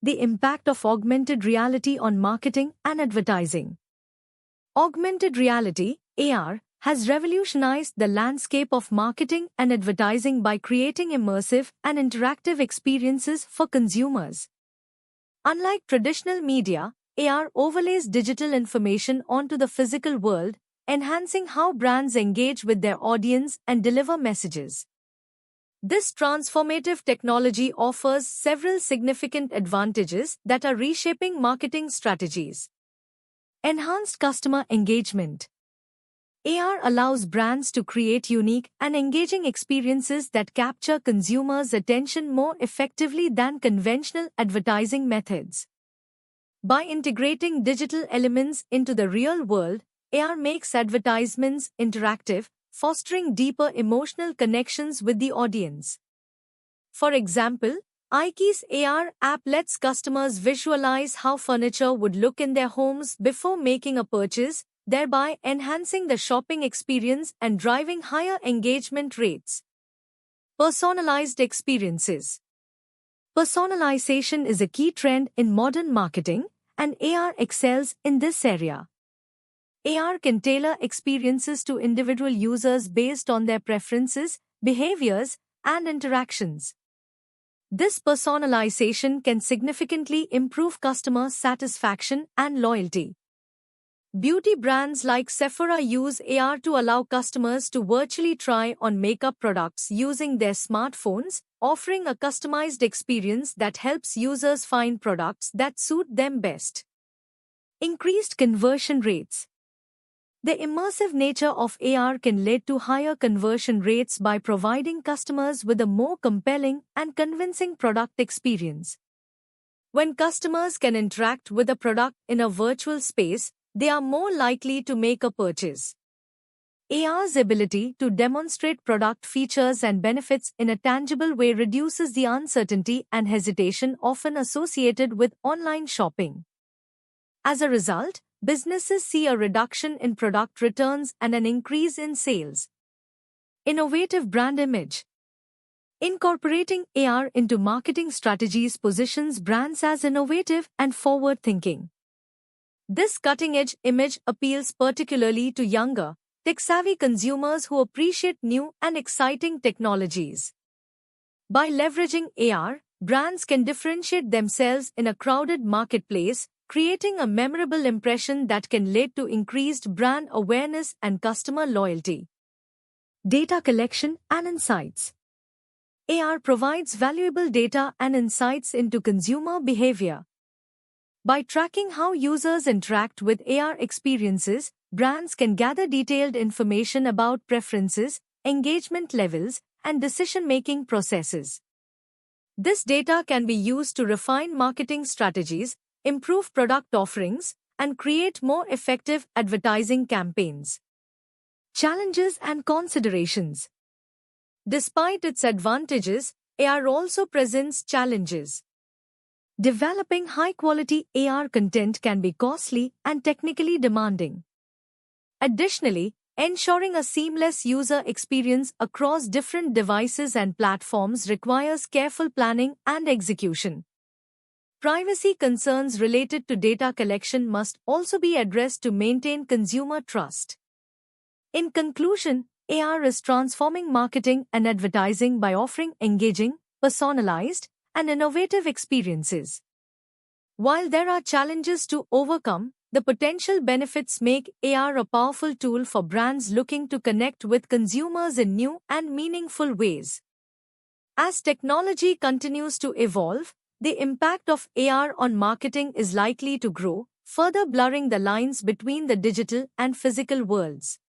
the impact of augmented reality on marketing and advertising. Augmented reality, AR, has revolutionized the landscape of marketing and advertising by creating immersive and interactive experiences for consumers. Unlike traditional media, AR overlays digital information onto the physical world, enhancing how brands engage with their audience and deliver messages. This transformative technology offers several significant advantages that are reshaping marketing strategies. Enhanced customer engagement. AR allows brands to create unique and engaging experiences that capture consumers' attention more effectively than conventional advertising methods. By integrating digital elements into the real world, AR makes advertisements interactive, fostering deeper emotional connections with the audience. For example, IKEA's AR app lets customers visualize how furniture would look in their homes before making a purchase, thereby enhancing the shopping experience and driving higher engagement rates. Personalized experiences. Personalization is a key trend in modern marketing, and AR excels in this area. AR can tailor experiences to individual users based on their preferences, behaviors, and interactions. This personalization can significantly improve customer satisfaction and loyalty. Beauty brands like Sephora use AR to allow customers to virtually try on makeup products using their smartphones, offering a customized experience that helps users find products that suit them best. Increased conversion rates. The immersive nature of AR can lead to higher conversion rates by providing customers with a more compelling and convincing product experience. When customers can interact with a product in a virtual space, they are more likely to make a purchase. AR's ability to demonstrate product features and benefits in a tangible way reduces the uncertainty and hesitation often associated with online shopping. As a result, businesses see a reduction in product returns and an increase in sales. Innovative brand image. Incorporating AR into marketing strategies positions brands as innovative and forward-thinking. This cutting-edge image appeals particularly to younger, tech-savvy consumers who appreciate new and exciting technologies. By leveraging AR, brands can differentiate themselves in a crowded marketplace, creating a memorable impression that can lead to increased brand awareness and customer loyalty. Data collection and insights. AR provides valuable data and insights into consumer behavior. By tracking how users interact with AR experiences, brands can gather detailed information about preferences, engagement levels, and decision-making processes. This data can be used to refine marketing strategies, improve product offerings, and create more effective advertising campaigns. Challenges and considerations. Despite its advantages, AR also presents challenges. Developing high-quality AR content can be costly and technically demanding. Additionally, ensuring a seamless user experience across different devices and platforms requires careful planning and execution. Privacy concerns related to data collection must also be addressed to maintain consumer trust. In conclusion, AR is transforming marketing and advertising by offering engaging, personalized, and innovative experiences. While there are challenges to overcome, the potential benefits make AR a powerful tool for brands looking to connect with consumers in new and meaningful ways. As technology continues to evolve, the impact of AR on marketing is likely to grow, further blurring the lines between the digital and physical worlds.